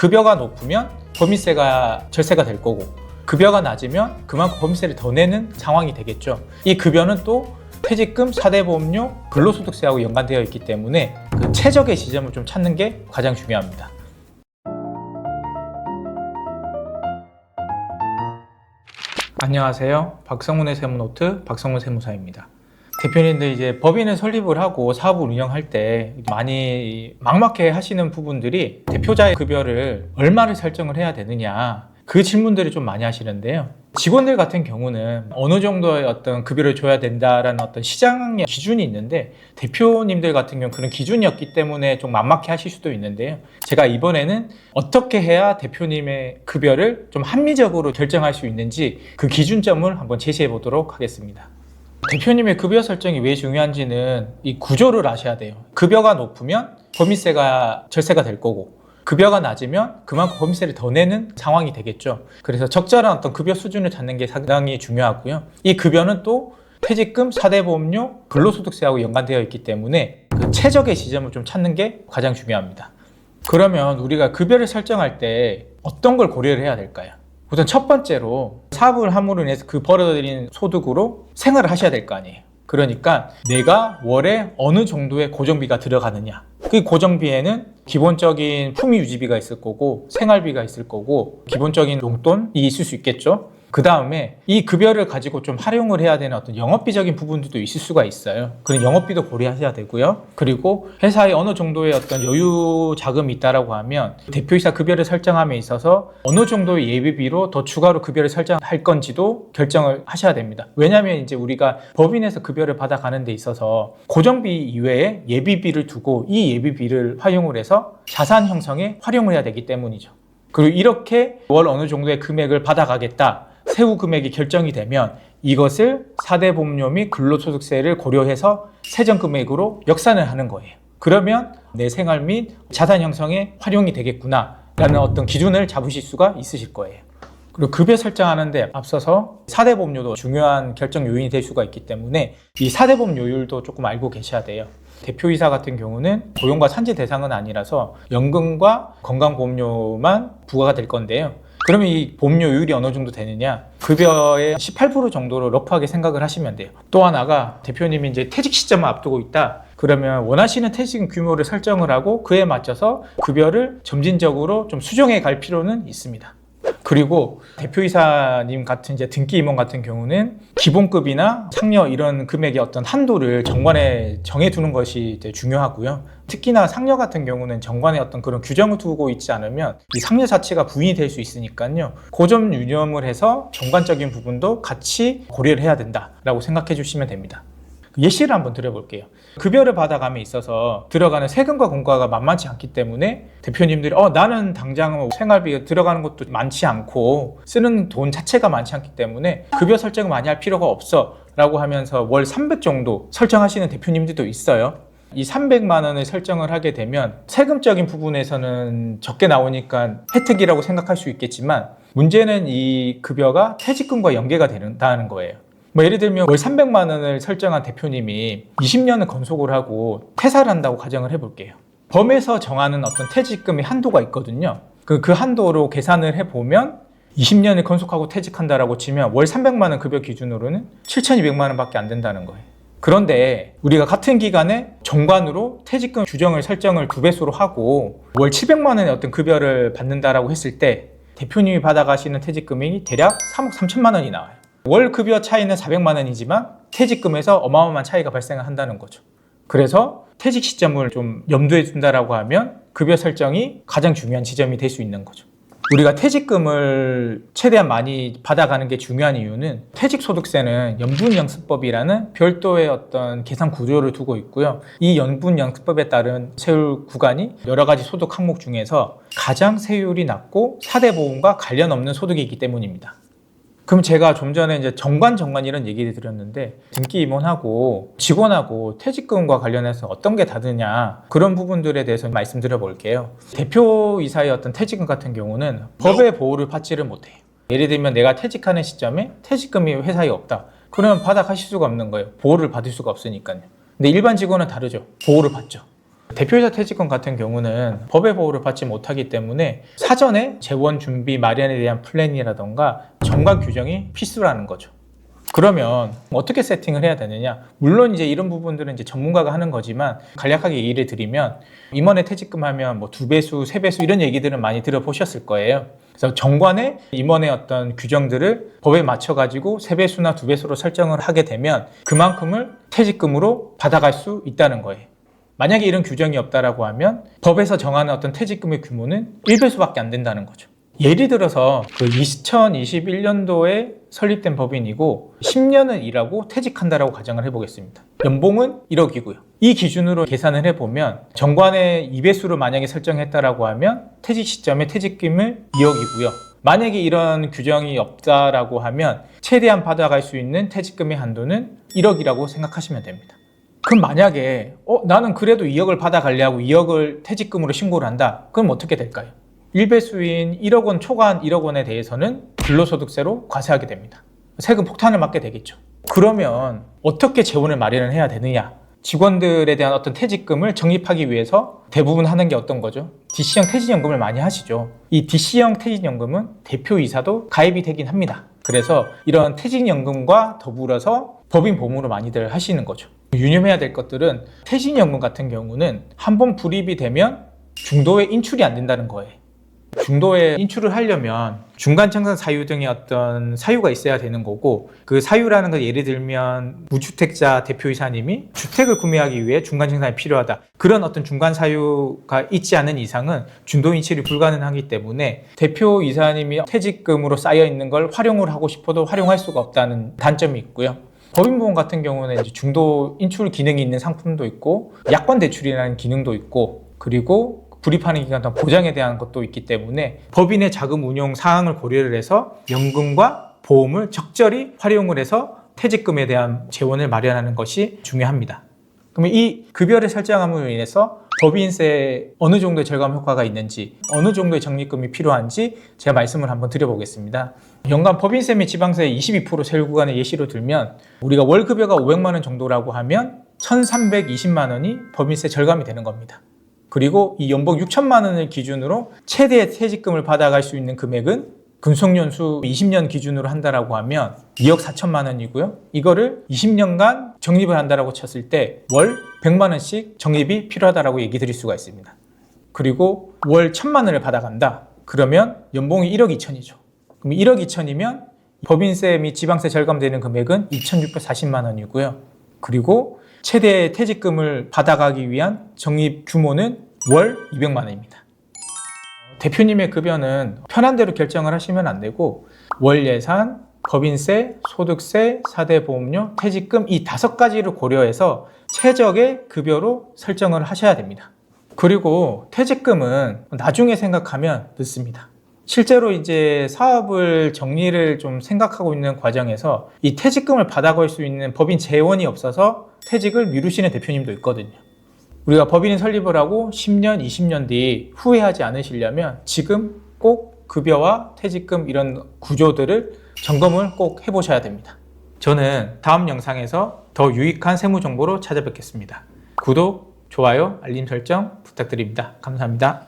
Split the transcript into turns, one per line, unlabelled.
급여가 높으면 법인세가 절세가 될 거고, 급여가 낮으면 그만큼 법인세를 더 내는 상황이 되겠죠. 이 급여는 또 퇴직금, 4대 보험료, 근로소득세하고 연관되어 있기 때문에 그 최적의 지점을 좀 찾는 게 가장 중요합니다. 안녕하세요. 박성문의 세무노트 박성문 세무사입니다. 대표님들 이제 법인을 설립을 하고 사업을 운영할 때 많이 막막해 하시는 부분들이 대표자의 급여를 얼마를 설정을 해야 되느냐, 그 질문들을 좀 많이 하시는데요. 직원들 같은 경우는 어느 정도의 어떤 급여를 줘야 된다라는 어떤 시장의 기준이 있는데, 대표님들 같은 경우는 그런 기준이 없기 때문에 좀 막막해 하실 수도 있는데요. 제가 이번에는 어떻게 해야 대표님의 급여를 좀 합리적으로 결정할 수 있는지 그 기준점을 한번 제시해 보도록 하겠습니다. 대표님의 급여 설정이 왜 중요한지는 이 구조를 아셔야 돼요. 급여가 높으면 법인세가 절세가 될 거고, 급여가 낮으면 그만큼 법인세를 더 내는 상황이 되겠죠. 그래서 적절한 어떤 급여 수준을 찾는 게 상당히 중요하고요. 이 급여는 또 퇴직금, 4대 보험료, 근로소득세하고 연관되어 있기 때문에 그 최적의 지점을 좀 찾는 게 가장 중요합니다. 그러면 우리가 급여를 설정할 때 어떤 걸 고려를 해야 될까요? 우선 첫 번째로 사업을 함으로 인해서 그 벌어들인 소득으로 생활을 하셔야 될 거 아니에요. 그러니까 내가 월에 어느 정도의 고정비가 들어가느냐, 그 고정비에는 기본적인 품위 유지비가 있을 거고, 생활비가 있을 거고, 기본적인 용돈이 있을 수 있겠죠. 그 다음에 이 급여를 가지고 좀 활용을 해야 되는 어떤 영업비적인 부분들도 있을 수가 있어요. 그런 영업비도 고려하셔야 되고요. 그리고 회사에 어느 정도의 어떤 여유 자금이 있다라고 하면 대표이사 급여를 설정함에 있어서 어느 정도의 예비비로 더 추가로 급여를 설정할 건지도 결정을 하셔야 됩니다. 왜냐하면 이제 우리가 법인에서 급여를 받아가는 데 있어서 고정비 이외에 예비비를 두고 이 예비비를 활용을 해서 자산 형성에 활용을 해야 되기 때문이죠. 그리고 이렇게 월 어느 정도의 금액을 받아가겠다, 세후 금액이 결정이 되면 이것을 4대 보험료 및 근로소득세를 고려해서 세전 금액으로 역산을 하는 거예요. 그러면 내 생활 및 자산 형성에 활용이 되겠구나 라는 어떤 기준을 잡으실 수가 있으실 거예요. 그리고 급여 설정하는데 앞서서 4대 보험료도 중요한 결정 요인이 될 수가 있기 때문에 이 4대 보험료율도 조금 알고 계셔야 돼요. 대표이사 같은 경우는 고용과 산재 대상은 아니라서 연금과 건강보험료만 부과가 될 건데요. 그러면 이 보험료율이 어느 정도 되느냐, 급여의 18% 정도로 러프하게 생각을 하시면 돼요. 또 하나가 대표님이 이제 퇴직 시점을 앞두고 있다, 그러면 원하시는 퇴직 규모를 설정을 하고 그에 맞춰서 급여를 점진적으로 좀 수정해 갈 필요는 있습니다. 그리고 대표이사님 같은 이제 등기 임원 같은 경우는 기본급이나 상여 이런 금액의 어떤 한도를 정관에 정해두는 것이 이제 중요하고요. 특히나 상여 같은 경우는 정관에 어떤 그런 규정을 두고 있지 않으면 이 상여 자체가 부인이 될 수 있으니까요. 그 점 유념을 해서 정관적인 부분도 같이 고려를 해야 된다라고 생각해 주시면 됩니다. 예시를 한번 드려볼게요. 급여를 받아감에 있어서 들어가는 세금과 공과가 만만치 않기 때문에 대표님들이 나는 당장 생활비가 들어가는 것도 많지 않고 쓰는 돈 자체가 많지 않기 때문에 급여 설정을 많이 할 필요가 없어 라고 하면서 월 300 정도 설정하시는 대표님들도 있어요. 이 300만 원을 설정을 하게 되면 세금적인 부분에서는 적게 나오니까 혜택이라고 생각할 수 있겠지만, 문제는 이 급여가 퇴직금과 연계가 된다는 거예요. 예를 들면 월 300만 원을 설정한 대표님이 20년을 건속을 하고 퇴사를 한다고 가정을 해볼게요. 범에서 정하는 어떤 퇴직금의 한도가 있거든요. 그 한도로 계산을 해보면 20년을 건속하고 퇴직한다라고 치면 월 300만 원 급여 기준으로는 7,200만 원밖에 안 된다는 거예요. 그런데 우리가 같은 기간에 정관으로 퇴직금 규정을 설정을 2배수로 하고 월 700만 원의 어떤 급여를 받는다라고 했을 때 대표님이 받아가시는 퇴직금이 대략 3억 3천만 원이 나와요. 월 급여 차이는 400만 원이지만 퇴직금에서 어마어마한 차이가 발생을 한다는 거죠. 그래서 퇴직 시점을 좀 염두에 둔다라고 하면 급여 설정이 가장 중요한 지점이 될 수 있는 거죠. 우리가 퇴직금을 최대한 많이 받아가는 게 중요한 이유는 퇴직소득세는 연분영습법이라는 별도의 어떤 계산 구조를 두고 있고요. 이 연분영습법에 따른 세율 구간이 여러 가지 소득 항목 중에서 가장 세율이 낮고 4대 보험과 관련 없는 소득이기 때문입니다. 그럼 제가 좀 전에 이제 정관 이런 얘기를 드렸는데, 등기 임원하고 직원하고 퇴직금과 관련해서 어떤 게 다르냐, 그런 부분들에 대해서 말씀드려 볼게요. 대표이사의 어떤 퇴직금 같은 경우는 법의 보호를 받지를 못해요. 예를 들면 내가 퇴직하는 시점에 퇴직금이 회사에 없다, 그러면 받아가실 수가 없는 거예요. 보호를 받을 수가 없으니까요. 근데 일반 직원은 다르죠. 보호를 받죠. 대표이사 퇴직금 같은 경우는 법의 보호를 받지 못하기 때문에 사전에 재원 준비 마련에 대한 플랜이라던가 정관 규정이 필수라는 거죠. 그러면 어떻게 세팅을 해야 되느냐? 물론 이제 이런 부분들은 이제 전문가가 하는 거지만 간략하게 얘기를 드리면 임원의 퇴직금 하면 뭐 2배수, 3배수 이런 얘기들은 많이 들어보셨을 거예요. 그래서 정관에 임원의 어떤 규정들을 법에 맞춰가지고 3배수나 2배수로 설정을 하게 되면 그만큼을 퇴직금으로 받아갈 수 있다는 거예요. 만약에 이런 규정이 없다라고 하면 법에서 정하는 어떤 퇴직금의 규모는 1배수밖에 안 된다는 거죠. 예를 들어서 2021년도에 설립된 법인이고 10년을 일하고 퇴직한다라고 가정을 해보겠습니다. 연봉은 1억이고요. 이 기준으로 계산을 해보면 정관의 2배수로 만약에 설정했다라고 하면 퇴직 시점에 퇴직금을 2억이고요. 만약에 이런 규정이 없다라고 하면 최대한 받아갈 수 있는 퇴직금의 한도는 1억이라고 생각하시면 됩니다. 그럼 만약에 나는 그래도 2억을 받아가려 하고 2억을 퇴직금으로 신고를 한다. 그럼 어떻게 될까요? 1배수인 1억 원 초과한 1억 원에 대해서는 근로소득세로 과세하게 됩니다. 세금 폭탄을 맞게 되겠죠. 그러면 어떻게 재원을 마련을 해야 되느냐? 직원들에 대한 어떤 퇴직금을 적립하기 위해서 대부분 하는 게 어떤 거죠? DC형 퇴직연금을 많이 하시죠. 이 DC형 퇴직연금은 대표이사도 가입이 되긴 합니다. 그래서 이런 퇴직연금과 더불어서 법인 보험으로 많이들 하시는 거죠. 유념해야 될 것들은 퇴직연금 같은 경우는 한번 불입이 되면 중도에 인출이 안 된다는 거예요. 중도에 인출을 하려면 중간청산 사유 등의 어떤 사유가 있어야 되는 거고, 그 사유라는 건 예를 들면 무주택자 대표이사님이 주택을 구매하기 위해 중간청산이 필요하다, 그런 어떤 중간 사유가 있지 않은 이상은 중도 인출이 불가능하기 때문에 대표이사님이 퇴직금으로 쌓여 있는 걸 활용을 하고 싶어도 활용할 수가 없다는 단점이 있고요. 법인보험 같은 경우는 이제 중도 인출 기능이 있는 상품도 있고 약관 대출이라는 기능도 있고, 그리고 불입하는 기간 동안 보장에 대한 것도 있기 때문에 법인의 자금 운용 사항을 고려를 해서 연금과 보험을 적절히 활용을 해서 퇴직금에 대한 재원을 마련하는 것이 중요합니다. 그러면 이 급여를 설정함으로 인해서 법인세에 어느 정도의 절감 효과가 있는지, 어느 정도의 적립금이 필요한지 제가 말씀을 한번 드려보겠습니다. 연간 법인세 및 지방세 22% 세율 구간의 예시로 들면 우리가 월급여가 500만 원 정도라고 하면 1,320만 원이 법인세 절감이 되는 겁니다. 그리고 이 연봉 6천만 원을 기준으로 최대 퇴직금을 받아갈 수 있는 금액은 근속연수 20년 기준으로 한다라고 하면 2억 4천만 원이고요. 이거를 20년간 적립을 한다라고 쳤을 때 월 100만 원씩 적립이 필요하다라고 얘기 드릴 수가 있습니다. 그리고 월 1,000만 원을 받아간다. 그러면 연봉이 1억 2천이죠. 그럼 1억 2천이면 법인세 및 지방세 절감되는 금액은 2,640만 원이고요. 그리고 최대 퇴직금을 받아가기 위한 적립 규모는 월 200만 원입니다. 대표님의 급여는 편한 대로 결정을 하시면 안 되고 월 예산, 법인세, 소득세, 4대 보험료, 퇴직금 이 5가지를 고려해서 최적의 급여로 설정을 하셔야 됩니다. 그리고 퇴직금은 나중에 생각하면 늦습니다. 실제로 이제 사업을 정리를 좀 생각하고 있는 과정에서 이 퇴직금을 받아갈 수 있는 법인 재원이 없어서 퇴직을 미루시는 대표님도 있거든요. 우리가 법인 설립을 하고 10년, 20년 뒤 후회하지 않으시려면 지금 꼭 급여와 퇴직금 이런 구조들을 점검을 꼭 해보셔야 됩니다. 저는 다음 영상에서 더 유익한 세무 정보로 찾아뵙겠습니다. 구독, 좋아요, 알림 설정 부탁드립니다. 감사합니다.